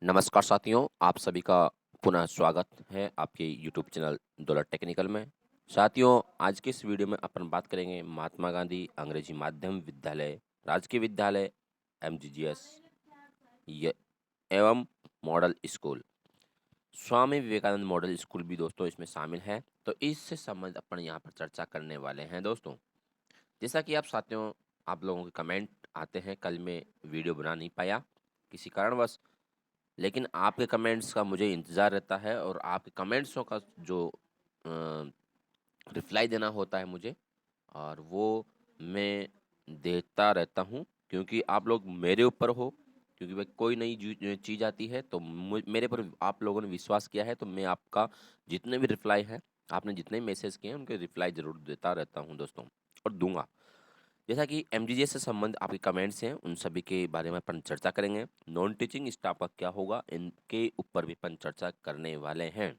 नमस्कार साथियों, आप सभी का पुनः स्वागत है आपके यूट्यूब चैनल डॉलर टेक्निकल में। साथियों, आज के इस वीडियो में अपन बात करेंगे महात्मा गांधी अंग्रेजी माध्यम विद्यालय, राजकीय विद्यालय, एमजीजीएस एवं model school. Swami Vivekananda model school भी दोस्तों इसमें शामिल है। तो इससे संबंधित अपन यहाँ पर चर्चा करने वाले हैं दोस्तों। जैसा कि आप साथियों, आप लोगों के कमेंट आते हैं, कल मैं वीडियो बना नहीं पाया किसी कारणवश, लेकिन आपके कमेंट्स का मुझे इंतज़ार रहता है और आपके कमेंट्सों का जो रिप्लाई देना होता है मुझे, और वो मैं देता रहता हूँ, क्योंकि आप लोग मेरे ऊपर हो। क्योंकि भाई कोई नई चीज़ आती है तो मेरे पर आप लोगों ने विश्वास किया है, तो मैं आपका जितने भी रिप्लाई है, आपने जितने मैसेज किए हैं उनके रिप्लाई ज़रूर देता रहता हूँ दोस्तों, और दूंगा। जैसा कि एमजीजीएस से संबंध आपके कमेंट्स हैं, उन सभी के बारे में अपन चर्चा करेंगे। नॉन टीचिंग स्टाफ का क्या होगा, इनके ऊपर भी अपन चर्चा करने वाले हैं।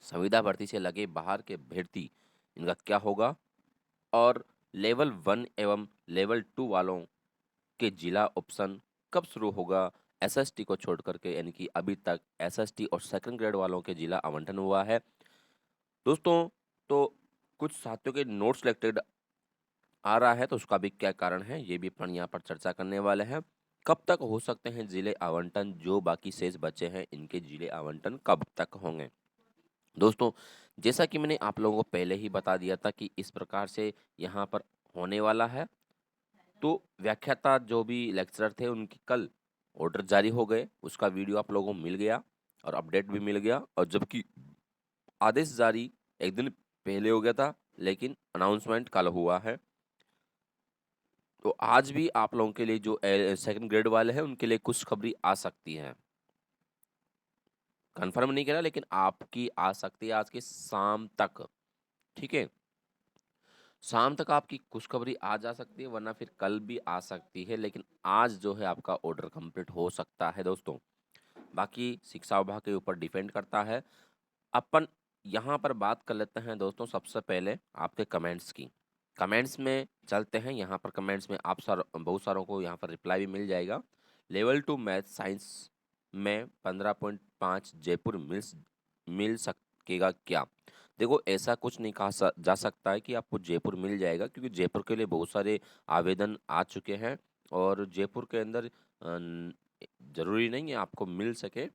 संविदा भर्ती से लगे बाहर के अभ्यर्थी, इनका क्या होगा, और लेवल 1 एवं लेवल 2 वालों के जिला ऑप्शन कब शुरू होगा, एसएसटी को छोड़ करके, यानी कि अभी तक एसएसटी और सेकंड ग्रेड वालों के जिला आवंटन हुआ है दोस्तों। तो कुछ साथियों के नोट सिलेक्टेड आ रहा है, तो उसका भी क्या कारण है, ये भी अपन यहाँ पर चर्चा करने वाले हैं। कब तक हो सकते हैं जिले आवंटन, जो बाकी शेष बचे हैं इनके जिले आवंटन कब तक होंगे दोस्तों। जैसा कि मैंने आप लोगों को पहले ही बता दिया था कि इस प्रकार से यहाँ पर होने वाला है। तो व्याख्याता जो भी लेक्चरर थे उनकी कल ऑर्डर जारी हो गए, उसका वीडियो आप लोगों को मिल गया और अपडेट भी मिल गया, और जबकि आदेश जारी एक दिन पहले हो गया था, लेकिन अनाउंसमेंट कल हुआ है। तो आज भी आप लोगों के लिए जो सेकंड ग्रेड वाले हैं उनके लिए खुशखबरी आ सकती है। कंफर्म नहीं करा, लेकिन आपकी आ सकती है आज के शाम तक। ठीक है, शाम तक आपकी खुशखबरी आ जा सकती है, वरना फिर कल भी आ सकती है, लेकिन आज जो है आपका ऑर्डर कंप्लीट हो सकता है दोस्तों। बाकी शिक्षा विभाग के ऊपर डिपेंड करता है। अपन यहाँ पर बात कर लेते हैं दोस्तों, सबसे पहले आपके कमेंट्स की। कमेंट्स में चलते हैं। यहाँ पर कमेंट्स में आप बहुत सारों को यहाँ पर रिप्लाई भी मिल जाएगा। लेवल 2 मैथ साइंस में 15.5 जयपुर मिल सकेगा क्या? देखो, ऐसा कुछ नहीं कहा जा सकता है कि आपको जयपुर मिल जाएगा, क्योंकि जयपुर के लिए बहुत सारे आवेदन आ चुके हैं, और जयपुर के अंदर ज़रूरी नहीं है आपको मिल सके।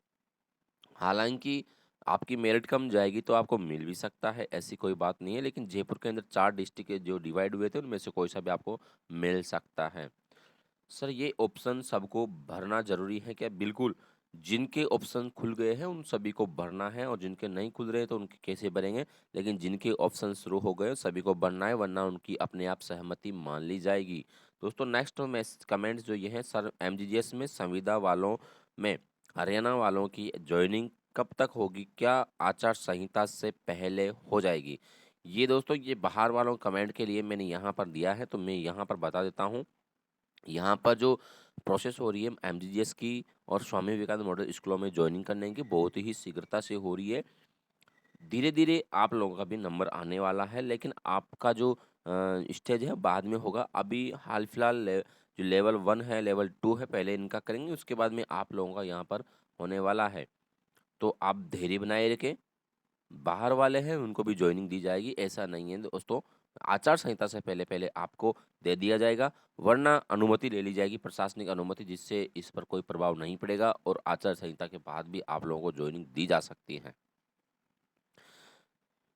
हालांकि आपकी मेरिट कम जाएगी तो आपको मिल भी सकता है, ऐसी कोई बात नहीं है, लेकिन जयपुर के अंदर 4 डिस्ट्रिक्ट जो डिवाइड हुए थे उनमें से कोई सा भी आपको मिल सकता है। सर, ये ऑप्शन सबको भरना ज़रूरी है क्या? बिल्कुल। जिनके ऑप्शन खुल गए हैं उन सभी को भरना है, और जिनके नहीं खुल रहे तो उनके कैसे भरेंगे, लेकिन जिनके ऑप्शन शुरू हो गए सभी को भरना है, वरना उनकी अपने आप सहमति मान ली जाएगी दोस्तों। नेक्स्ट में कमेंट्स जो ये हैं, सर एमजीजीएस में संविदा वालों में हरियाणा वालों की ज्वाइनिंग कब तक होगी, क्या आचार संहिता से पहले हो जाएगी? ये दोस्तों, ये बाहर वालों कमेंट के लिए मैंने यहाँ पर दिया है, तो मैं यहाँ पर बता देता हूँ। यहाँ पर जो प्रोसेस हो रही है एमजीजीएस की और स्वामी विवेकानंद मॉडल स्कूलों में ज्वाइनिंग करने की, बहुत ही शीघ्रता से हो रही है। धीरे धीरे आप लोगों का भी नंबर आने वाला है, लेकिन आपका जो स्टेज है बाद में होगा। अभी हाल फिलहाल जो लेवल 1 है, लेवल 2 है, पहले इनका करेंगे, उसके बाद में आप लोगों का यहाँ पर होने वाला है। तो आप धैर्य बनाए रखें। बाहर वाले हैं उनको भी ज्वाइनिंग दी जाएगी, ऐसा नहीं है दोस्तों। आचार संहिता से पहले पहले आपको दे दिया जाएगा, वरना अनुमति ले ली जाएगी, प्रशासनिक अनुमति, जिससे इस पर कोई प्रभाव नहीं पड़ेगा, और आचार संहिता के बाद भी आप लोगों को ज्वाइनिंग दी जा सकती है।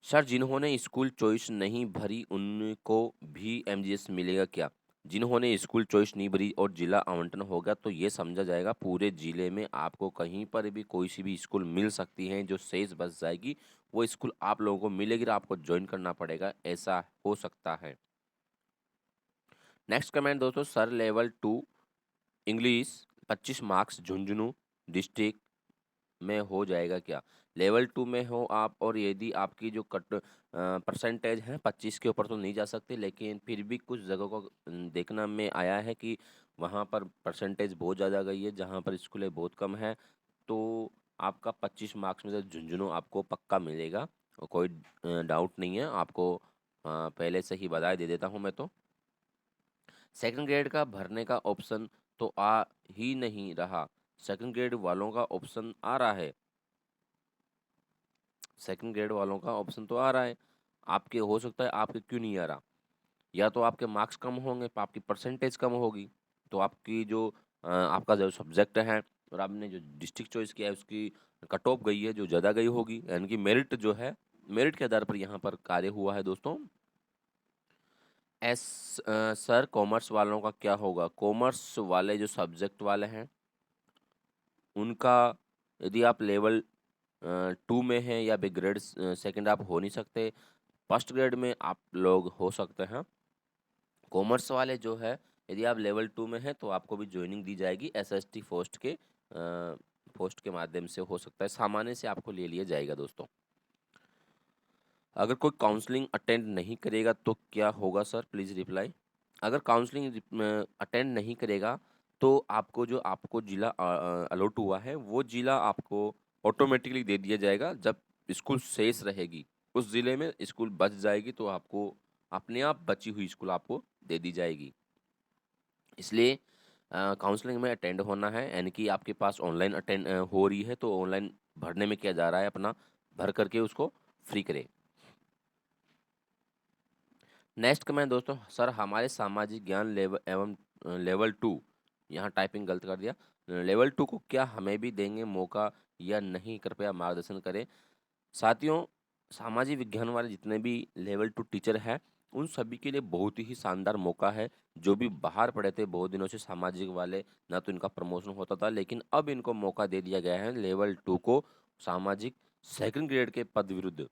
सर, जिन्होंने स्कूल चॉइस नहीं भरी उनको भी एमजीएस मिलेगा क्या? जिन्होंने स्कूल चॉइस नहीं भरी और जिला आवंटन होगा, तो ये समझा जाएगा पूरे जिले में आपको कहीं पर भी कोई सी भी स्कूल मिल सकती है। जो शेष बच जाएगी वो स्कूल आप लोगों को मिलेगी और आपको ज्वाइन करना पड़ेगा, ऐसा हो सकता है। नेक्स्ट कमेंट दोस्तों, sir level 2 English 25 marks Jhunjhunu district में हो जाएगा क्या? लेवल 2 में हो आप, और यदि आपकी जो कट परसेंटेज है 25 के ऊपर तो नहीं जा सकती, लेकिन फिर भी कुछ जगहों को देखना में आया है कि वहाँ पर परसेंटेज बहुत ज़्यादा गई है, जहाँ पर स्कूलें बहुत कम है। तो आपका 25 मार्क्स में से झुंझुनू आपको पक्का मिलेगा, और कोई डाउट नहीं है आपको। पहले से ही बधाई दे देता हूँ मैं तो। सेकंड ग्रेड का भरने का ऑप्शन तो आ ही नहीं रहा, सेकंड ग्रेड वालों का ऑप्शन आ रहा है, सेकंड ग्रेड वालों का ऑप्शन तो आ रहा है। आपके हो सकता है आपके क्यों नहीं आ रहा, या तो आपके मार्क्स कम होंगे, आपकी परसेंटेज कम होगी, तो आपकी जो आपका जो सब्जेक्ट है और आपने जो डिस्ट्रिक्ट चॉइस किया है उसकी कट ऑफ गई है, जो ज़्यादा गई होगी, यानी कि मेरिट जो है, मेरिट के आधार पर यहाँ पर कार्य हुआ है दोस्तों। एस सर कॉमर्स वालों का क्या होगा? कॉमर्स वाले जो सब्जेक्ट वाले हैं उनका, यदि आप लेवल 2 में हैं या फिर ग्रेड सेकंड आप हो नहीं सकते, फर्स्ट ग्रेड में आप लोग हो सकते हैं। कॉमर्स वाले जो है, यदि आप लेवल 2 में हैं तो आपको भी ज्वाइनिंग दी जाएगी एसएसटी पोस्ट के माध्यम से, हो सकता है सामान्य से आपको ले लिया जाएगा दोस्तों। अगर कोई काउंसलिंग अटेंड नहीं करेगा तो क्या होगा सर, प्लीज़ रिप्लाई। अगर काउंसलिंग अटेंड नहीं करेगा तो आपको जो आपको जिला अलॉट हुआ है वो जिला आपको ऑटोमेटिकली दे दिया जाएगा। जब स्कूल शेष रहेगी उस ज़िले में स्कूल बच जाएगी तो आपको अपने आप बची हुई स्कूल आपको दे दी जाएगी। इसलिए काउंसलिंग में अटेंड होना है, यानी कि आपके पास ऑनलाइन अटेंड हो रही है तो ऑनलाइन भरने में किया जा रहा है, अपना भर करके उसको फ्री करें। नेक्स्ट कमेंट दोस्तों, सर हमारे सामाजिक ज्ञान लेवल एवं लेवल 2, यहाँ टाइपिंग गलत कर दिया, लेवल 2 को क्या हमें भी देंगे मौका या नहीं, कृपया मार्गदर्शन करें। साथियों, सामाजिक विज्ञान वाले जितने भी लेवल 2 टीचर हैं उन सभी के लिए बहुत ही शानदार मौका है। जो भी बाहर पढ़े थे बहुत दिनों से सामाजिक वाले, ना तो इनका प्रमोशन होता था, लेकिन अब इनको मौका दे दिया गया है लेवल 2 को सामाजिक सेकंड ग्रेड के पद विरुद्ध।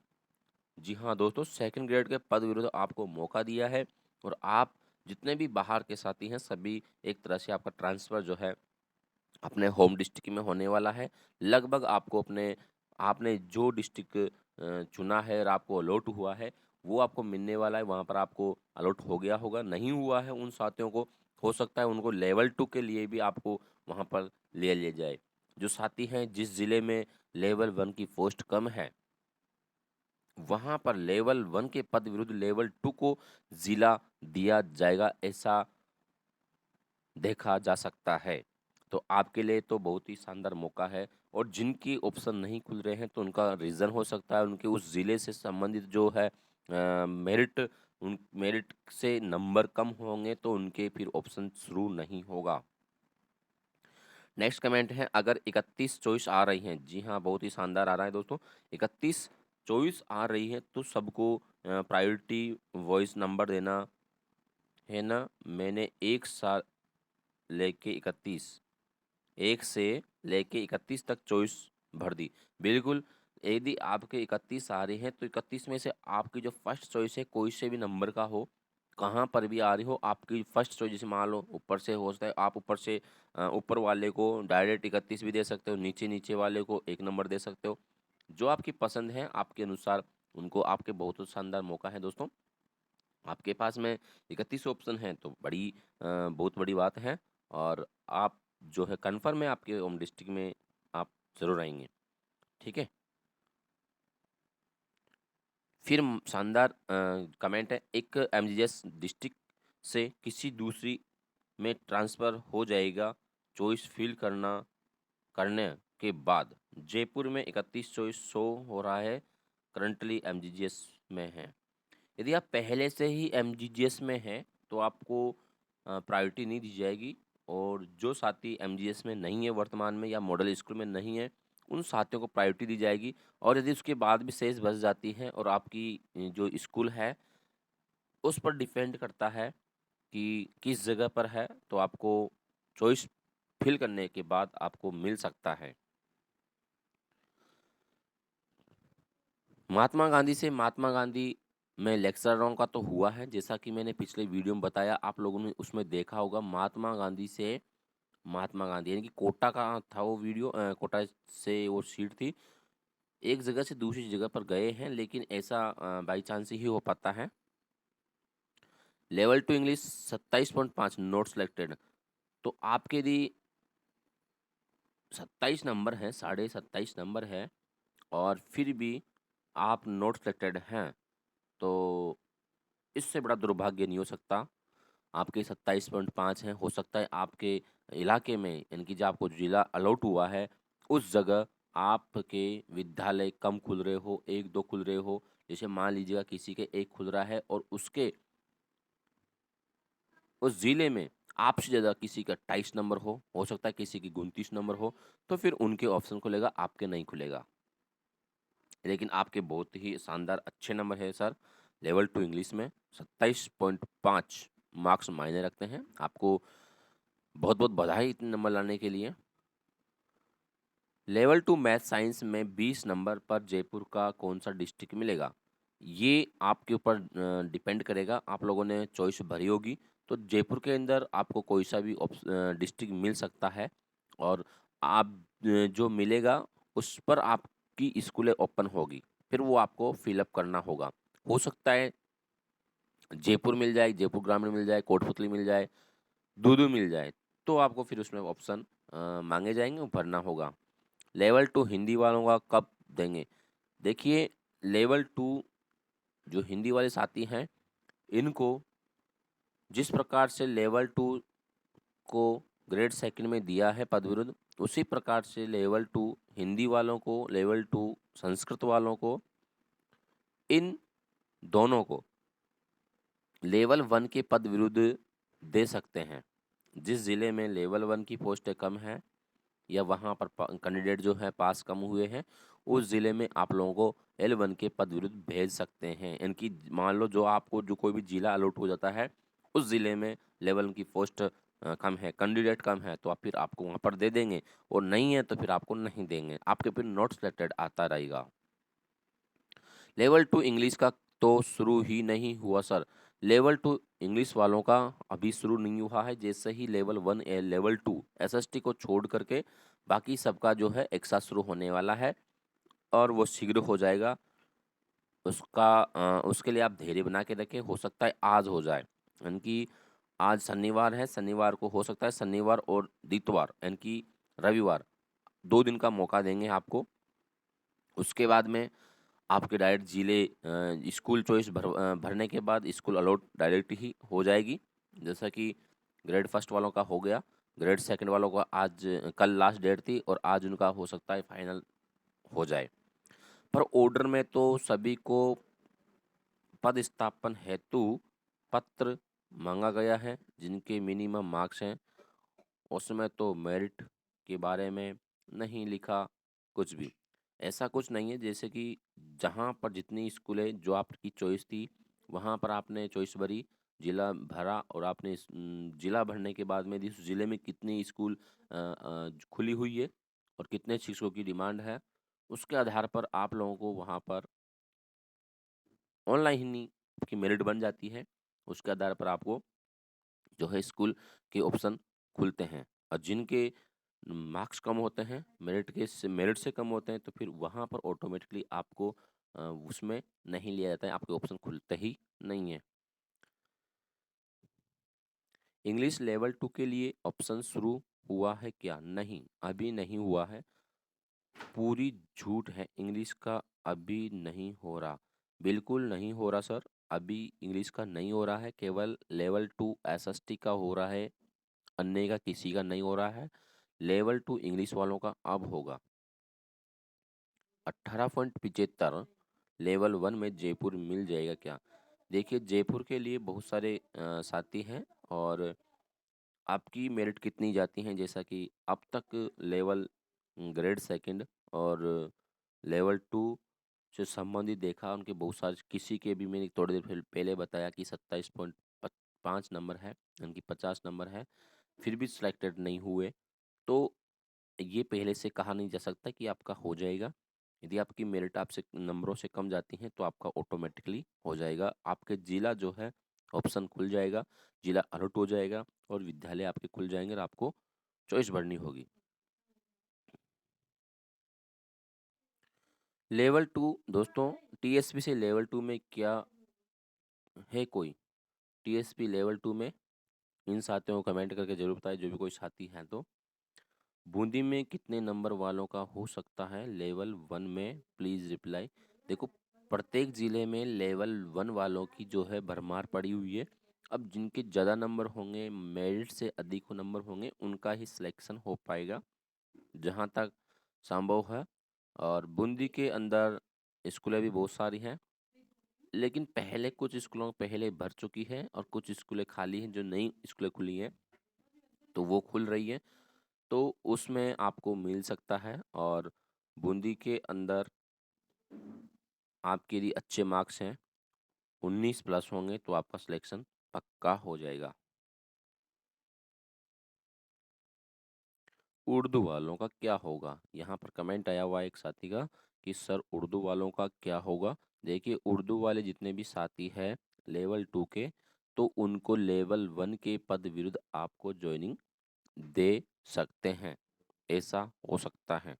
जी हाँ दोस्तों, सेकंड ग्रेड के पद विरुद्ध आपको मौका दिया है, और आप जितने भी बाहर के साथी हैं सभी, एक तरह से आपका ट्रांसफ़र जो है अपने होम डिस्ट्रिक्ट में होने वाला है। लगभग आपको अपने, आपने जो डिस्ट्रिक्ट चुना है और आपको अलॉट हुआ है वो आपको मिलने वाला है, वहाँ पर आपको अलॉट हो गया होगा। नहीं हुआ है उन साथियों को, हो सकता है उनको लेवल 2 के लिए भी आपको वहाँ पर ले लिया जाए। जो साथी हैं जिस ज़िले में लेवल 1 की पोस्ट कम है वहाँ पर लेवल 1 के पद विरुद्ध लेवल 2 को ज़िला दिया जाएगा, ऐसा देखा जा सकता है। तो आपके लिए तो बहुत ही शानदार मौका है, और जिनकी ऑप्शन नहीं खुल रहे हैं तो उनका रीज़न हो सकता है उनके उस ज़िले से संबंधित जो है मेरिट, उन मेरिट से नंबर कम होंगे तो उनके फिर ऑप्शन शुरू नहीं होगा। नेक्स्ट कमेंट है, अगर 31 चॉइस आ रही हैं, जी हाँ बहुत ही शानदार आ रहा है दोस्तों, 31 चॉइस आ रही है तो सबको प्रायोरिटी वॉइस नंबर देना है ना। मैंने एक साल लेके 31, एक से लेके 31 तक चॉइस भर दी। बिल्कुल, यदि आपके 31 आ रहे हैं तो 31 में से आपकी जो फर्स्ट चॉइस है कोई से भी नंबर का हो, कहाँ पर भी आ रही हो आपकी फर्स्ट चॉइस, जैसे मान लो ऊपर से हो सकता है आप ऊपर से ऊपर वाले को डायरेक्ट 31 भी दे सकते हो, नीचे नीचे वाले को एक नंबर दे सकते हो। जो आपकी पसंद है आपके अनुसार उनको, आपके बहुत शानदार मौका है दोस्तों। आपके पास में 31 ऑप्शन हैं तो बहुत बड़ी बात है, और आप जो है कन्फर्म है आपके होम डिस्ट्रिक्ट में आप ज़रूर आएंगे, ठीक है। फिर शानदार कमेंट है, एक एमजीएस डिस्ट्रिक्ट से किसी दूसरी में ट्रांसफ़र हो जाएगा चॉइस फिल करने के बाद। जयपुर में 31 चॉइस शो हो रहा है, करंटली एमजीजीएस में है। यदि आप पहले से ही एमजीजीएस में हैं तो आपको प्रायोरिटी नहीं दी जाएगी, और जो साथी एमजीएस में नहीं है वर्तमान में या मॉडल स्कूल में नहीं है उन साथियों को प्रायोरिटी दी जाएगी। और यदि उसके बाद भी शेष बच जाती है और आपकी जो स्कूल है उस पर डिपेंड करता है कि किस जगह पर है, तो आपको चॉइस फिल करने के बाद आपको मिल सकता है। महात्मा गांधी में लेक्चरों का तो हुआ है, जैसा कि मैंने पिछले वीडियो में बताया, आप लोगों ने उसमें देखा होगा। महात्मा गांधी यानी कि कोटा का था वो वीडियो, कोटा से वो सीट थी, एक जगह से दूसरी जगह पर गए हैं, लेकिन ऐसा बाई चांस ही हो पाता है। लेवल 2 इंग्लिश 27.5 नोट सेलेक्टेड, तो आपके यदि 27 नंबर हैं, 27.5 नंबर है, और फिर भी आप नोट सेलेक्टेड हैं, तो इससे बड़ा दुर्भाग्य नहीं हो सकता। आपके 27.5 हैं, हो सकता है आपके इलाके में यानी कि जो आपको जिला अलॉट हुआ है, उस जगह आपके विद्यालय कम खुल रहे हो, 1-2 खुल रहे हो। जैसे मान लीजिएगा किसी के 1 खुल रहा है और उसके उस ज़िले में आपसे ज़्यादा किसी का 28 नंबर हो सकता है किसी की 29 नंबर हो, तो फिर उनके ऑप्शन खुलेगा, आपके नहीं खुलेगा। लेकिन आपके बहुत ही शानदार अच्छे नंबर है सर, लेवल 2 इंग्लिश में 27.5 मार्क्स मायने रखते हैं। आपको बहुत-बहुत बधाई इतने नंबर लाने के लिए। लेवल 2 मैथ साइंस में 20 नंबर पर जयपुर का कौन-सा डिस्ट्रिक्ट मिलेगा? ये आपके ऊपर डिपेंड करेगा, आप लोगों ने चॉइस भरी होगी, तो जयपुर के अंदर आपको कोई सा भी डिस्ट्रिक्ट मिल सकता है और आप जो मिलेगा उस पर आपकी स्कूलें ओपन होगी, फिर वो आपको फिल अप करना होगा। हो सकता है जयपुर मिल जाए, जयपुर ग्रामीण मिल जाए, कोटपुतली मिल जाए, दूदू मिल जाए, तो आपको फिर उसमें ऑप्शन माँगे जाएँगे, वो भरना होगा। लेवल 2 हिंदी वालों का कब देंगे? देखिए, लेवल 2 जो हिंदी वाले साथी हैं, इनको जिस प्रकार से लेवल 2 को ग्रेड सेकंड में दिया है पदविरुद्ध, उसी प्रकार से लेवल 2 हिंदी वालों को, लेवल 2 संस्कृत वालों को, इन दोनों को लेवल 1 के पद विरुद्ध दे सकते हैं। जिस ज़िले में लेवल 1 की पोस्टें कम हैं या वहाँ पर कैंडिडेट जो है पास कम हुए हैं, उस ज़िले में आप लोगों को L1 के पद विरुद्ध भेज सकते हैं। इनकी मान लो जो आपको जो कोई भी ज़िला अलॉट हो जाता है, उस ज़िले में लेवल 1 की पोस्ट कम है, कैंडिडेट कम है, तो आप फिर आपको वहाँ पर दे देंगे और नहीं है तो फिर आपको नहीं देंगे। आपके फिर नॉट सिलेक्टेड आता रहेगा। लेवल 2 इंग्लिश का तो शुरू ही नहीं हुआ सर। लेवल 2 इंग्लिश वालों का अभी शुरू नहीं हुआ है, जैसे ही लेवल 1 लेवल 2 एसएसटी को छोड़ करके बाकी सबका जो है एक साथ शुरू होने वाला है और वो शीघ्र हो जाएगा। उसके लिए आप धैर्य बना के रखें, हो सकता है आज हो जाए। यानी कि आज शनिवार है, शनिवार को हो सकता है शनिवार और इतवार यानी कि रविवार 2 दिन का मौका देंगे आपको। उसके बाद में आपके डायरेक्ट स्कूल चॉइस भरने के बाद स्कूल अलॉट डायरेक्ट ही हो जाएगी। जैसा कि ग्रेड फर्स्ट वालों का हो गया, ग्रेड सेकंड वालों का आज कल लास्ट डेट थी और आज उनका हो सकता है फाइनल हो जाए। पर ऑर्डर में तो सभी को पदस्थापन हेतु पत्र मांगा गया है, जिनके मिनिमम मार्क्स हैं। उसमें तो मेरिट के बारे में नहीं लिखा कुछ भी। ऐसा कुछ नहीं है, जैसे कि जहाँ पर जितनी स्कूलें जो आपकी चॉइस थी, वहाँ पर आपने चॉइस भरी, ज़िला भरा और आपने ज़िला भरने के बाद में भी उस ज़िले में कितनी स्कूल खुली हुई है और कितने शिक्षकों की डिमांड है, उसके आधार पर आप लोगों को वहाँ पर ऑनलाइन ही की मेरिट बन जाती है। उसके आधार पर आपको जो है स्कूल के ऑप्शन खुलते हैं और जिनके मार्क्स कम होते हैं, मेरिट से कम होते हैं, तो फिर वहाँ पर ऑटोमेटिकली आपको उसमें नहीं लिया जाता है, आपके ऑप्शन खुलते ही नहीं है। इंग्लिश लेवल 2 के लिए ऑप्शन शुरू हुआ है क्या? नहीं, अभी नहीं हुआ है। पूरी झूठ है, इंग्लिश का अभी नहीं हो रहा। बिल्कुल नहीं हो रहा सर, अभी इंग्लिश का नहीं हो रहा है, केवल लेवल 2 एसएसटी का हो रहा है, अन्य का किसी का नहीं हो रहा है। लेवल 2 इंग्लिश वालों का अब होगा। 18.75 लेवल 1 में जयपुर मिल जाएगा क्या? देखिए, जयपुर के लिए बहुत सारे साथी हैं और आपकी मेरिट कितनी जाती हैं, जैसा कि अब तक लेवल ग्रेड सेकंड और लेवल 2 से संबंधित देखा, उनके बहुत सारे किसी के भी मैंने थोड़ी देर पहले बताया कि 27.5 नंबर है, उनकी 50 नंबर है, फिर भी सिलेक्टेड नहीं हुए। तो ये पहले से कहा नहीं जा सकता कि आपका हो जाएगा। यदि आपकी मेरिट आपसे नंबरों से कम जाती हैं तो आपका ऑटोमेटिकली हो जाएगा। आपके ज़िला जो है ऑप्शन खुल जाएगा, ज़िला अलॉट हो जाएगा और विद्यालय आपके खुल जाएँगे और आपको चॉइस भरनी होगी। लेवल 2 दोस्तों, टीएसपी से लेवल 2 में क्या है कोई? टीएसपी लेवल 2 में इन साथियों को कमेंट करके ज़रूर बताएँ, जो भी कोई साथी हैं तो। बूंदी में कितने नंबर वालों का हो सकता है लेवल 1 में? Please reply. देखो, प्रत्येक ज़िले में लेवल 1 वालों की जो है भरमार पड़ी हुई है अब जिनके ज़्यादा नंबर होंगे, मेरिट से अधिक हो नंबर होंगे, उनका ही सिलेक्शन हो पाएगा जहाँ तक संभव है। और बूंदी के अंदर स्कूलें भी बहुत सारी हैं, लेकिन पहले कुछ स्कूलों पहले भर चुकी है और कुछ स्कूलें खाली हैं, जो नई स्कूलें खुली हैं तो वो खुल रही है, तो उसमें आपको मिल सकता है। और बूंदी के अंदर आपके यदि अच्छे मार्क्स हैं, 19 प्लस होंगे, तो आपका सिलेक्शन पक्का हो जाएगा। उर्दू वालों का क्या होगा? यहाँ पर कमेंट आया हुआ है एक साथी का कि सर उर्दू वालों का क्या होगा। देखिए, उर्दू वाले जितने भी साथी हैं लेवल 2 के, तो उनको लेवल 1 के पद विरुद्ध आपको ज्वाइनिंग दे सकते हैं, ऐसा हो सकता है।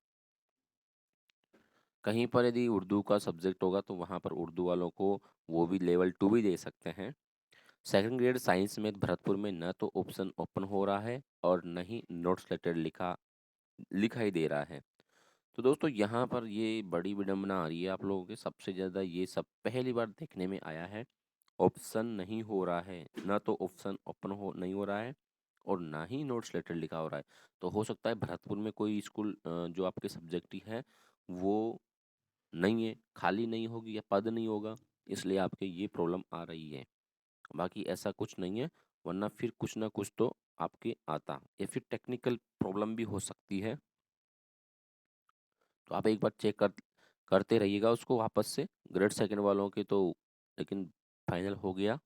कहीं पर यदि उर्दू का सब्जेक्ट होगा तो वहाँ पर उर्दू वालों को वो भी लेवल 2 भी दे सकते हैं। सेकंड ग्रेड साइंस में भरतपुर में न तो ऑप्शन ओपन हो रहा है और न ही नोट स्लेटेड लिखा ही दे रहा है। तो दोस्तों, यहाँ पर ये बड़ी विडंबना आ रही है आप लोगों के, सबसे ज़्यादा ये सब पहली बार देखने में आया है। ऑप्शन नहीं हो रहा है, ना तो ऑप्शन ओपन हो नहीं हो रहा है और ना ही नोट्स लेटर लिखा हो रहा है। तो हो सकता है भरतपुर में कोई स्कूल जो आपके सब्जेक्ट है वो नहीं है, खाली नहीं होगी या पद नहीं होगा, इसलिए आपके ये प्रॉब्लम आ रही है। बाकी ऐसा कुछ नहीं है, वरना फिर कुछ ना कुछ तो आपके आता, या फिर टेक्निकल प्रॉब्लम भी हो सकती है। तो आप एक बार चेक करते रहिएगा उसको वापस से। ग्रेड सेकंड वालों के तो लेकिन फाइनल हो गया।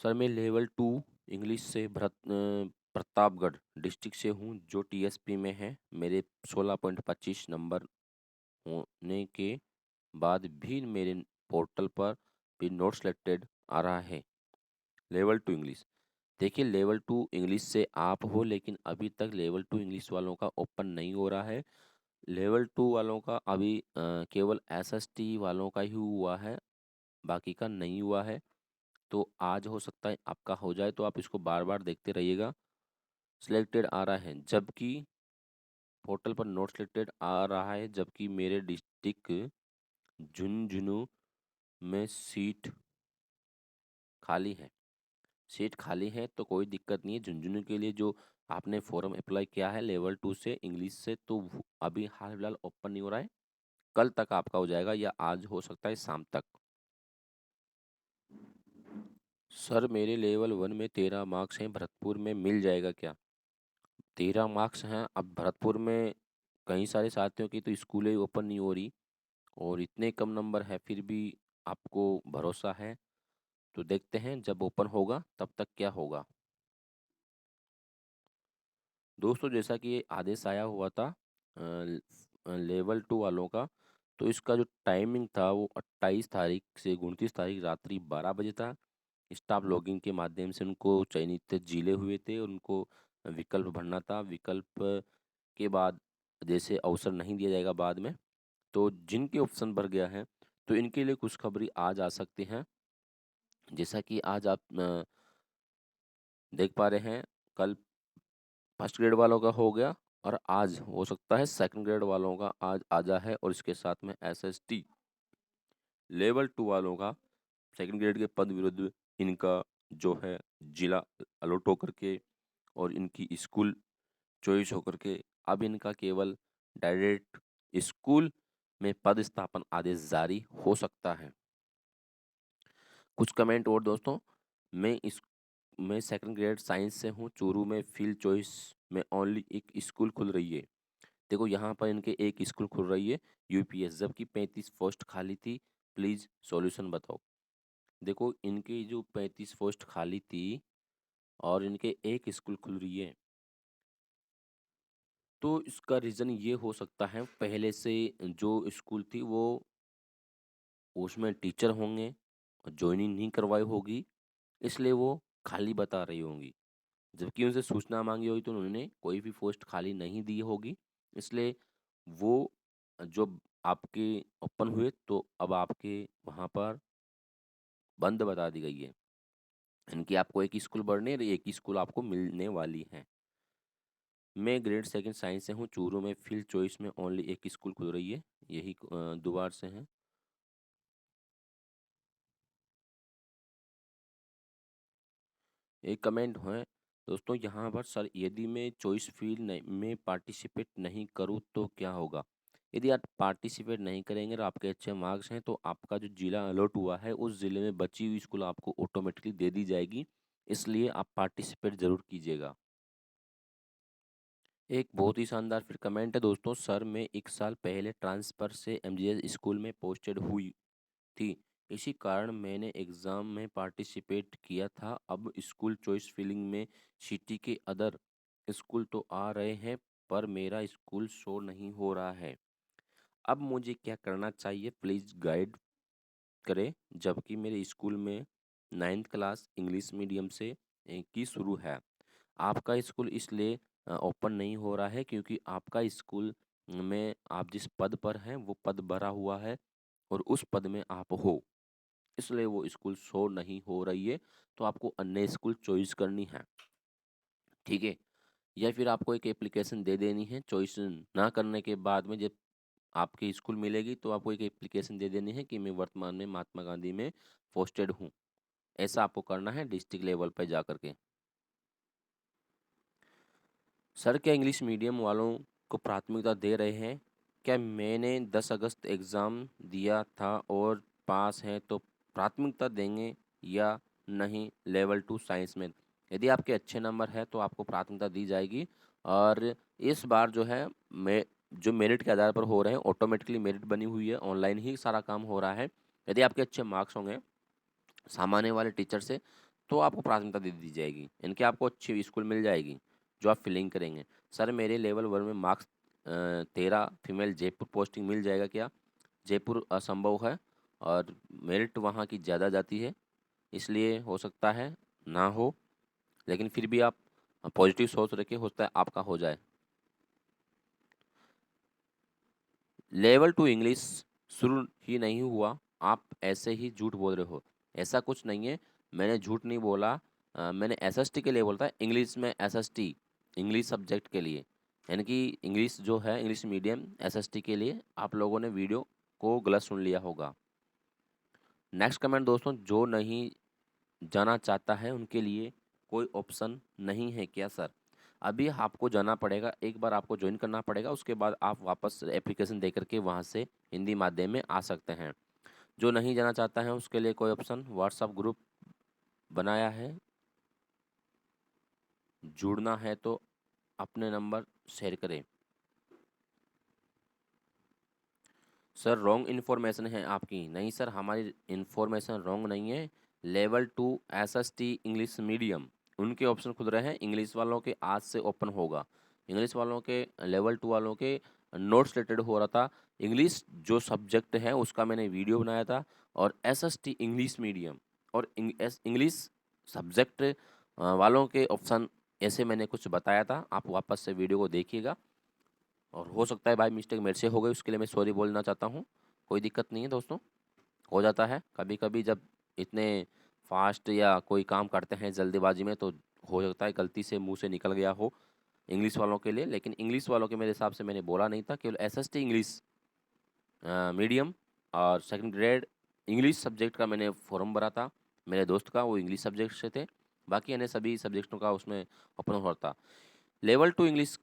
सर मैं लेवल 2 इंग्लिश से प्रतापगढ़ डिस्ट्रिक्ट से हूँ, जो टीएसपी में है। मेरे 16.25 नंबर होने के बाद भी मेरे पोर्टल पर भी नोट सेलेक्टेड आ रहा है। लेवल 2 इंग्लिश, देखिए लेवल 2 इंग्लिश से आप हो, लेकिन अभी तक लेवल 2 इंग्लिश वालों का ओपन नहीं हो रहा है। लेवल 2 वालों का अभी केवल एसएसटी वालों का ही हुआ है, बाकी का नहीं हुआ है। तो आज हो सकता है आपका हो जाए, तो आप इसको बार बार देखते रहिएगा। सिलेक्टेड आ रहा है, जबकि पोर्टल पर नोट सिलेक्टेड आ रहा है, जबकि मेरे डिस्ट्रिक्ट झुंझुनू में खाली है सीट खाली है, तो कोई दिक्कत नहीं है। झुंझुनू के लिए जो आपने फॉर्म अप्लाई किया है लेवल 2 से इंग्लिश से, तो अभी हाल फिलहाल ओपन नहीं हो रहा है, कल तक आपका हो जाएगा या आज हो सकता है शाम तक। सर मेरे लेवल 1 में 13 मार्क्स हैं, भरतपुर में मिल जाएगा क्या? 13 मार्क्स हैं, अब भरतपुर में कई सारे साथियों की तो स्कूलें ओपन नहीं हो रही, और इतने कम नंबर है फिर भी आपको भरोसा है। तो देखते हैं जब ओपन होगा तब तक क्या होगा। दोस्तों, जैसा कि ये आदेश आया हुआ था लेवल 2 वालों का, तो इसका जो टाइमिंग था वो 28 तारीख से 29 तारीख रात्रि 12 बजे था। स्टाफ लॉगिन के माध्यम से उनको चयनित जिले हुए थे, उनको विकल्प भरना था। विकल्प के बाद जैसे अवसर नहीं दिया जाएगा बाद में, तो जिनके ऑप्शन भर गया है तो इनके लिए खुशखबरी आज आ सकती हैं। जैसा कि आज आप देख पा रहे हैं, कल फर्स्ट ग्रेड वालों का हो गया, और आज हो सकता है सेकंड ग्रेड वालों का आज आ जा है, और इसके साथ में एसएसटी लेवल 2 वालों का सेकंड ग्रेड के पद विरुद्ध इनका जो है जिला अलॉट होकर के और इनकी स्कूल चॉइस होकर के अब इनका केवल डायरेक्ट स्कूल में पद स्थापन आदेश जारी हो सकता है। कुछ कमेंट और दोस्तों, मैं इस मैं सेकंड ग्रेड साइंस से हूँ, चूरू में फील्ड चॉइस में ओनली एक स्कूल खुल रही है। देखो यहाँ पर इनके एक स्कूल खुल रही है यूपीएस, जबकि 35 पोस्ट खाली थी। प्लीज़ सॉल्यूशन बताओ। देखो इनकी जो 35 पोस्ट खाली थी और इनके एक स्कूल खुल रही है, तो इसका रीज़न ये हो सकता है पहले से जो स्कूल थी वो उसमें टीचर होंगे और ज्वाइनिंग नहीं करवाई होगी, इसलिए वो खाली बता रही होंगी। जबकि उनसे सूचना मांगी होगी तो उन्होंने कोई भी पोस्ट खाली नहीं दी होगी, इसलिए वो जो आपके ओपन हुए तो अब आपके वहाँ पर बंद बता दी गई है। इनकी आपको एक स्कूल बढ़ने और एक ही स्कूल आपको मिलने वाली है। मैं ग्रेड सेकंड साइंस से हूँ, चूरू में फील्ड चॉइस में ओनली एक स्कूल खुल रही है, यही दुबार से हैं। एक कमेंट है दोस्तों यहाँ पर, सर यदि मैं चॉइस फील्ड में पार्टिसिपेट नहीं करूँ तो क्या होगा? यदि आप पार्टिसिपेट नहीं करेंगे और आपके अच्छे मार्क्स हैं तो आपका जो जिला अलॉट हुआ है उस ज़िले में बची हुई स्कूल आपको ऑटोमेटिकली दे दी जाएगी, इसलिए आप पार्टिसिपेट ज़रूर कीजिएगा। एक बहुत ही शानदार फिर कमेंट है दोस्तों, सर मैं 1 साल पहले ट्रांसफ़र से एमजीएस स्कूल में पोस्टेड हुई थी। इसी कारण मैंने एग्ज़ाम में पार्टिसिपेट किया था। अब स्कूल चॉइस फिलिंग में सिटी के अदर स्कूल तो आ रहे हैं, पर मेरा स्कूल शो नहीं हो रहा है। अब मुझे क्या करना चाहिए प्लीज़ गाइड करें, जबकि मेरे स्कूल में 9th क्लास इंग्लिश मीडियम से की शुरू है। आपका स्कूल इसलिए ओपन नहीं हो रहा है क्योंकि आपका स्कूल में आप जिस पद पर हैं वो पद भरा हुआ है और उस पद में आप हो, इसलिए वो स्कूल शो नहीं हो रही है, तो आपको अन्य स्कूल चॉइस करनी है, ठीक है? या फिर आपको एक एप्लीकेशन दे देनी है, चॉइस ना करने के बाद में जब आपकी स्कूल मिलेगी तो आपको एक एप्लीकेशन दे देनी है कि मैं वर्तमान में महात्मा गांधी में पोस्टेड हूँ। ऐसा आपको करना है डिस्ट्रिक्ट लेवल पर जा कर के। सर क्या इंग्लिश मीडियम वालों को प्राथमिकता दे रहे हैं? क्या मैंने 10 अगस्त एग्ज़ाम दिया था और पास हैं तो प्राथमिकता देंगे या नहीं लेवल 2 साइंस में? यदि आपके अच्छे नंबर हैं तो आपको प्राथमिकता दी जाएगी और इस बार जो है मैं जो मेरिट के आधार पर हो रहे हैं, ऑटोमेटिकली मेरिट बनी हुई है, ऑनलाइन ही सारा काम हो रहा है। यदि आपके अच्छे मार्क्स होंगे सामान्य वाले टीचर से तो आपको प्राथमिकता दे दी जाएगी, इनके आपको अच्छी स्कूल मिल जाएगी जो आप फिलिंग करेंगे। सर मेरे लेवल 1 में मार्क्स 13 फीमेल जयपुर पोस्टिंग मिल जाएगा क्या? जयपुर असंभव है और मेरिट वहाँ की ज़्यादा जाती है, इसलिए हो सकता है ना हो, लेकिन फिर भी आप पॉजिटिव सोच रखिए, हो सकता है आपका हो जाए। लेवल 2 इंग्लिश शुरू ही नहीं हुआ, आप ऐसे ही झूठ बोल रहे हो। ऐसा कुछ नहीं है, मैंने झूठ नहीं बोला। मैंने एसएसटी के लिए बोलता है, इंग्लिश में एसएसटी इंग्लिश सब्जेक्ट के लिए, यानी कि इंग्लिश जो है इंग्लिश मीडियम एसएसटी के लिए। आप लोगों ने वीडियो को गलत सुन लिया होगा। नेक्स्ट कमेंट दोस्तों, जो नहीं जाना चाहता है उनके लिए कोई ऑप्शन नहीं है क्या सर? अभी आपको जाना पड़ेगा, एक बार आपको ज्वाइन करना पड़ेगा, उसके बाद आप वापस एप्लीकेशन दे करके वहाँ से हिंदी माध्यम में आ सकते हैं। जो नहीं जाना चाहता है उसके लिए कोई ऑप्शन, व्हाट्सअप ग्रुप बनाया है, जुड़ना है तो अपने नंबर शेयर करें। सर रॉन्ग इन्फॉर्मेशन है आपकी। नहीं सर, हमारी इन्फॉर्मेशन रॉन्ग नहीं है। लेवल 2 एसएसटी इंग्लिश मीडियम उनके ऑप्शन खुल रहे हैं, इंग्लिश वालों के आज से ओपन होगा। इंग्लिश वालों के लेवल 2 वालों के नोट्स रिलेटेड हो रहा था, इंग्लिश जो सब्जेक्ट है उसका मैंने वीडियो बनाया था, और एसएसटी इंग्लिश मीडियम और इंग्लिश सब्जेक्ट वालों के ऑप्शन ऐसे मैंने कुछ बताया था। आप वापस से वीडियो को देखिएगा, और हो सकता है बाय मिस्टेक मेरे से हो गई, उसके लिए मैं सॉरी बोलना चाहता हूँ। कोई दिक्कत नहीं है दोस्तों, हो जाता है कभी कभी, जब इतने फास्ट या कोई काम करते हैं जल्दीबाजी में तो हो सकता है गलती से मुंह से निकल गया हो इंग्लिश वालों के लिए। लेकिन इंग्लिश वालों के मेरे हिसाब से मैंने बोला नहीं था, केवल एसएसटी इंग्लिश मीडियम और सेकंड ग्रेड इंग्लिश सब्जेक्ट का मैंने फॉर्म भरा था, मेरे दोस्त का, वो इंग्लिश सब्जेक्ट से थे। बाकी अन्य सभी सब्जेक्टों का उसमें ओपन हो रहा था। लेवल 2 इंग्लिश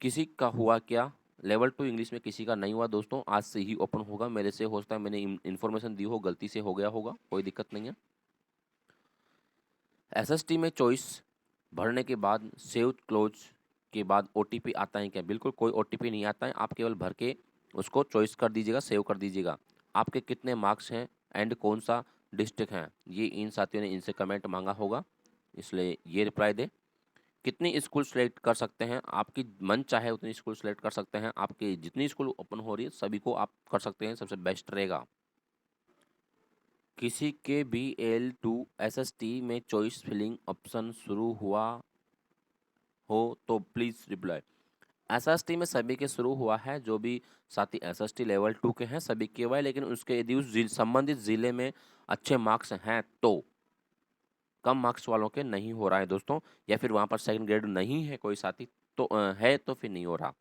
किसी का हुआ क्या? लेवल 2 इंग्लिश में किसी का नहीं हुआ दोस्तों, आज से ही ओपन होगा। मेरे से हो सकता है मैंने इन्फॉर्मेशन दी हो, गलती से हो गया होगा, कोई दिक्कत नहीं है। एसएसटी में चॉइस भरने के बाद सेव क्लोज के बाद ओटीपी आता है क्या? बिल्कुल कोई ओटीपी नहीं आता है, आप केवल भर के उसको चॉइस कर दीजिएगा, सेव कर दीजिएगा। आपके कितने मार्क्स हैं एंड कौन सा डिस्ट्रिक्ट है, ये इन साथियों ने इनसे कमेंट मांगा होगा, इसलिए ये रिप्लाई दे। कितनी स्कूल सेलेक्ट कर सकते हैं? आपकी मन चाहे उतनी स्कूल सेलेक्ट कर सकते हैं, आपकी जितनी स्कूल ओपन हो रही है सभी को आप कर सकते हैं, सबसे बेस्ट रहेगा। किसी के भी L2 SST में चॉइस फिलिंग ऑप्शन शुरू हुआ हो तो प्लीज़ रिप्लाई। एसएसटी में सभी के शुरू हुआ है, जो भी साथी एसएसटी लेवल 2 के हैं सभी के हुआ है, लेकिन उसके यदि उस संबंधित ज़िले में अच्छे मार्क्स हैं तो, कम मार्क्स वालों के नहीं हो रहा है दोस्तों, या फिर वहाँ पर सेकंड ग्रेड नहीं है कोई साथी तो है तो फिर नहीं हो रहा।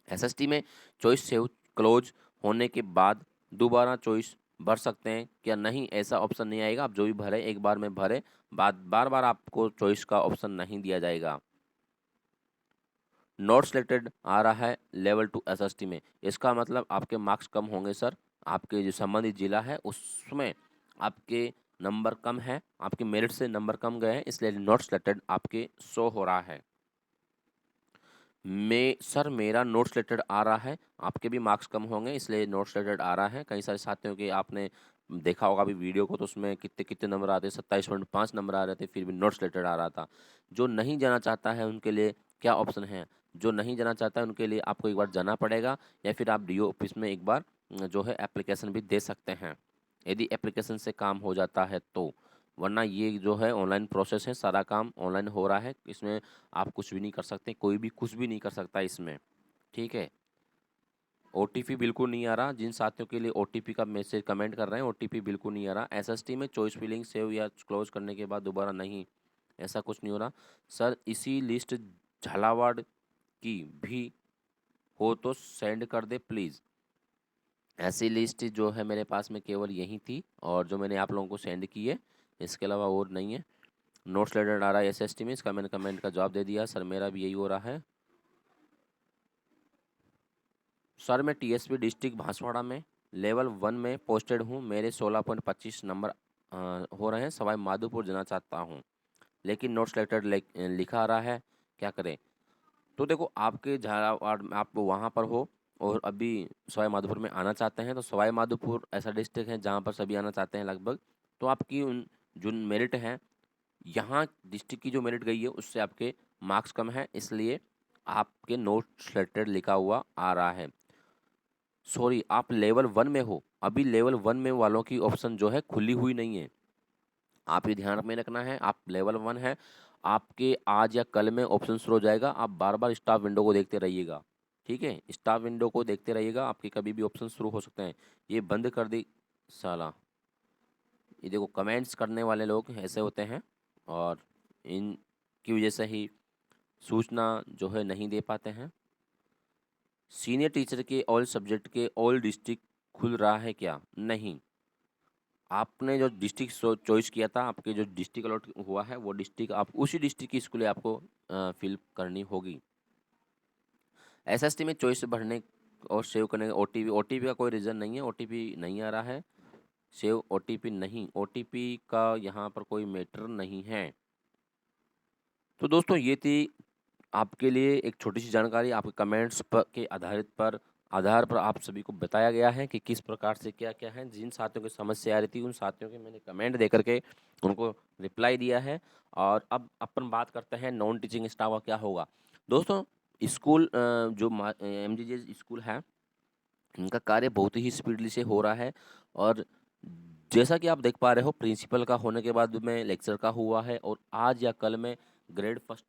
एसएसटी में चॉइस सेव क्लोज होने के बाद दोबारा चॉइस भर सकते हैं क्या? नहीं, ऐसा ऑप्शन नहीं आएगा। आप जो भी भरे एक बार में भरे, बार बार आपको चॉइस का ऑप्शन नहीं दिया जाएगा। नॉट सिलेक्टेड आ रहा है लेवल 2 एसएसटी में, इसका मतलब आपके मार्क्स कम होंगे सर। आपके जो संबंधित जिला है उसमें आपके नंबर कम है, आपके मेरिट से नंबर कम गए हैं, इसलिए नॉट सिलेक्टेड आपके शो हो रहा है। सर मेरा नोट सिलेक्टेड आ रहा है, आपके भी मार्क्स कम होंगे इसलिए नोट सिलेक्टेड आ रहा है। कई सारे साथियों के आपने देखा होगा अभी वीडियो को, तो उसमें कितने कितने नंबर आते, 27.5 नंबर आ रहे थे, फिर भी नोट सिलेक्टेड आ रहा था। जो नहीं जाना चाहता है उनके लिए क्या ऑप्शन है? जो नहीं जाना चाहता है उनके लिए आपको एक बार जाना पड़ेगा, या फिर आप डीओ ऑफिस में एक बार जो है एप्लीकेशन भी दे सकते हैं, यदि एप्लीकेशन से काम हो जाता है तो। वरना ये जो है ऑनलाइन प्रोसेस है, सारा काम ऑनलाइन हो रहा है, इसमें आप कुछ भी नहीं कर सकते, कोई भी कुछ भी नहीं कर सकता इसमें, ठीक है। ओटीपी बिल्कुल नहीं आ रहा, जिन साथियों के लिए ओटीपी का मैसेज कमेंट कर रहे हैं, ओटीपी बिल्कुल नहीं आ रहा। एसएसटी में चॉइस फिलिंग सेव या क्लोज करने के बाद दोबारा नहीं, ऐसा कुछ नहीं हो रहा। सर इसी लिस्ट झालावाड़ की भी हो तो सेंड कर दे प्लीज़। ऐसी लिस्ट जो है मेरे पास में केवल यही थी, और जो मैंने आप लोगों को सेंड की है, इसके अलावा और नहीं है। नोट्स लेटर आ रहा है एसएसटी में, इसका मैंने कमेंट का जवाब दे दिया। सर मेरा भी यही हो रहा है। सर मैं टीएसपी डिस्ट्रिक्ट बांसवाड़ा में लेवल 1 में पोस्टेड हूँ, मेरे 16.25 नंबर हो रहे हैं, सवाई माधोपुर जाना चाहता हूँ, लेकिन नोट सेलेक्टेड लिखा आ रहा है, क्या करें? तो देखो आपके झालावाड़ में आप वहाँ पर हो और अभी सवाई माधोपुर में आना चाहते हैं, तो सवाई माधोपुर ऐसा डिस्ट्रिक्ट है जहाँ पर सभी आना चाहते हैं लगभग। तो आपकी उन जो मेरिट है, यहाँ डिस्ट्रिक्ट की जो मेरिट गई है उससे आपके मार्क्स कम है, इसलिए आपके नोट सेलेक्टेड लिखा हुआ आ रहा है। सॉरी, आप लेवल 1 में हो, अभी लेवल 1 में वालों की ऑप्शन जो है खुली हुई नहीं है, आप ये ध्यान में रखना है। आप लेवल 1 है, आपके आज या कल में ऑप्शन शुरू हो जाएगा, आप बार बार स्टाफ विंडो को देखते रहिएगा, ठीक है। स्टाफ विंडो को देखते रहिएगा, आपके कभी भी ऑप्शन शुरू हो सकते हैं। ये बंद कर दी साला, ये देखो कमेंट्स करने वाले लोग ऐसे होते हैं, और इनकी वजह से ही सूचना जो है नहीं दे पाते हैं। सीनियर टीचर के ऑल सब्जेक्ट के ऑल डिस्ट्रिक्ट खुल रहा है क्या? नहीं, आपने जो डिस्ट्रिक्ट चॉइस किया था, आपके जो डिस्ट्रिक्ट अलॉट हुआ है वो डिस्ट्रिक्ट आप उसी डिस्ट्रिक्ट की स्कूलें आपको फिल करनी होगी। एसएसटी में चॉइस भरने और सेव करने का ओटीपी, ओटीपी का कोई रीज़न नहीं है, ओटीपी नहीं आ रहा है। सेव ओटीपी नहीं, ओटीपी का यहाँ पर कोई मैटर नहीं है। तो दोस्तों ये थी आपके लिए एक छोटी सी जानकारी, आपके कमेंट्स पर के आधार पर आप सभी को बताया गया है कि किस प्रकार से क्या क्या है। जिन साथियों की समस्या आ रही थी उन साथियों के मैंने कमेंट दे करके उनको रिप्लाई दिया है। और अब अपन बात करते हैं नॉन टीचिंग स्टाफ का क्या होगा। दोस्तों स्कूल जो एमजीजे स्कूल है, इनका कार्य बहुत ही स्पीडली से हो रहा है, और जैसा कि आप देख पा रहे हो प्रिंसिपल का होने के बाद में लेक्चर का हुआ है, और आज या कल में ग्रेड फर्स्ट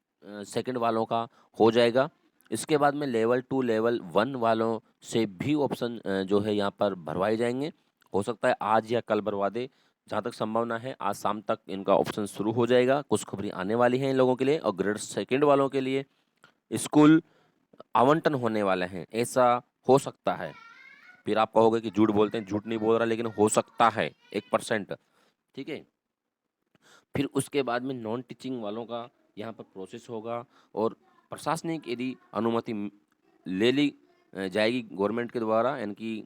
सेकंड वालों का हो जाएगा। इसके बाद में लेवल 2 लेवल 1 वालों से भी ऑप्शन जो है यहाँ पर भरवाए जाएंगे। हो सकता है आज या कल भरवा दे, जहाँ तक संभावना है आज शाम तक इनका ऑप्शन शुरू हो जाएगा। कुछ खबरें आने वाली हैं इन लोगों के लिए, और ग्रेड सेकंड वालों के लिए स्कूल आवंटन होने वाले हैं, ऐसा हो सकता है। फिर आप कहोगे कि झूठ बोलते हैं, झूठ नहीं बोल रहा, लेकिन हो सकता है 1%, ठीक है। फिर उसके बाद में नॉन टीचिंग वालों का यहाँ पर प्रोसेस होगा, और प्रशासनिक यदि अनुमति ले ली जाएगी गवर्नमेंट के द्वारा, यानी कि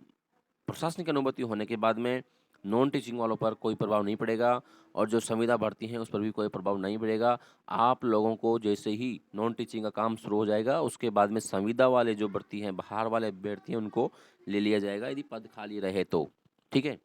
प्रशासनिक अनुमति होने के बाद में नॉन टीचिंग वालों पर कोई प्रभाव नहीं पड़ेगा, और जो संविदा भर्ती हैं उस पर भी कोई प्रभाव नहीं पड़ेगा। आप लोगों को जैसे ही नॉन टीचिंग का काम शुरू हो जाएगा उसके बाद में संविदा वाले जो भर्ती हैं, बाहर वाले अभ्यर्थी हैं, उनको ले लिया जाएगा यदि पद खाली रहे तो, ठीक है।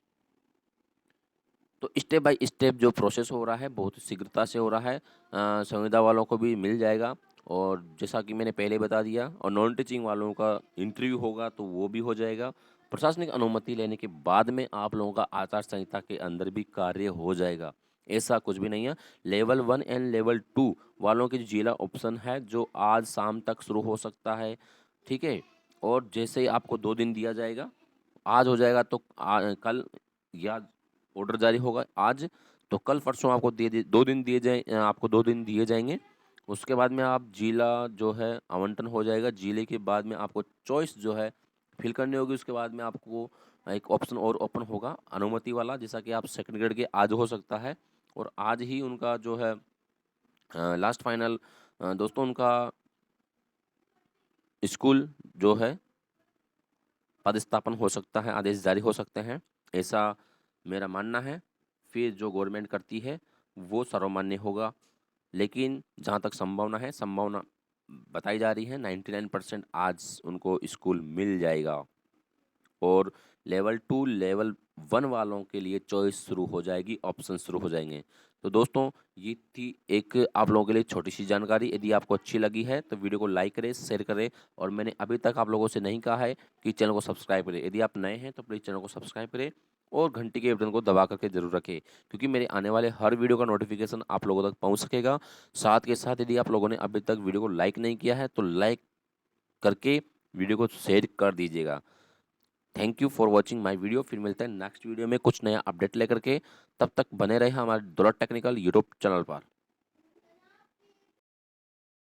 तो स्टेप बाय स्टेप जो प्रोसेस हो रहा है बहुत शीघ्रता से हो रहा है। संविदा वालों को भी मिल जाएगा, और जैसा कि मैंने पहले बता दिया, और नॉन टीचिंग वालों का इंटरव्यू होगा तो वो भी हो जाएगा। प्रशासनिक अनुमति लेने के बाद में आप लोगों का आचार संहिता के अंदर भी कार्य हो जाएगा, ऐसा कुछ भी नहीं है। लेवल 1 एंड लेवल 2 वालों की जो जिला ऑप्शन है जो आज शाम तक शुरू हो सकता है, ठीक है। और जैसे ही आपको 2 दिन दिया जाएगा, आज हो जाएगा तो कल, या ऑर्डर जारी होगा आज तो कल परसों आपको दे दे 2 दिन दिए जाए, आपको 2 दिन दिए जाएंगे। उसके बाद में आप जिला जो है आवंटन हो जाएगा, जिले के बाद में आपको चॉइस जो है फिल करनी होगी। उसके बाद में आपको एक ऑप्शन और ओपन होगा अनुमति वाला, जैसा कि आप सेकंड ग्रेड के आज हो सकता है, और आज ही उनका जो है लास्ट फाइनल दोस्तों उनका स्कूल जो है पदस्थापन हो सकता है, आदेश जारी हो सकते हैं, ऐसा मेरा मानना है। फिर जो गवर्नमेंट करती है वो सर्वमान्य होगा, लेकिन जहाँ तक संभावना है, संभावना बताई जा रही है 99% आज उनको स्कूल मिल जाएगा। और लेवल 2 लेवल 1 वालों के लिए चॉइस शुरू हो जाएगी, ऑप्शन शुरू हो जाएंगे। तो दोस्तों ये थी एक आप लोगों के लिए छोटी सी जानकारी। यदि आपको अच्छी लगी है तो वीडियो को लाइक करें, शेयर करें, और मैंने अभी तक आप लोगों से नहीं कहा है कि चैनल को सब्सक्राइब करें। यदि आप नए हैं तो प्लीज़ चैनल को सब्सक्राइब करें और घंटी के बटन को दबा करके जरूर रखें, क्योंकि मेरे आने वाले हर वीडियो का नोटिफिकेशन आप लोगों तक पहुंच सकेगा। साथ के साथ यदि आप लोगों ने अभी तक वीडियो को लाइक नहीं किया है तो लाइक करके वीडियो को शेयर कर दीजिएगा। Thank you for watching my video. फिर मिलते हैं नेक्स्ट वीडियो में कुछ नया अपडेट लेकर के। तब तक बने रहे हमारे दौलत टेक्निकल यूट्यूब चैनल पर।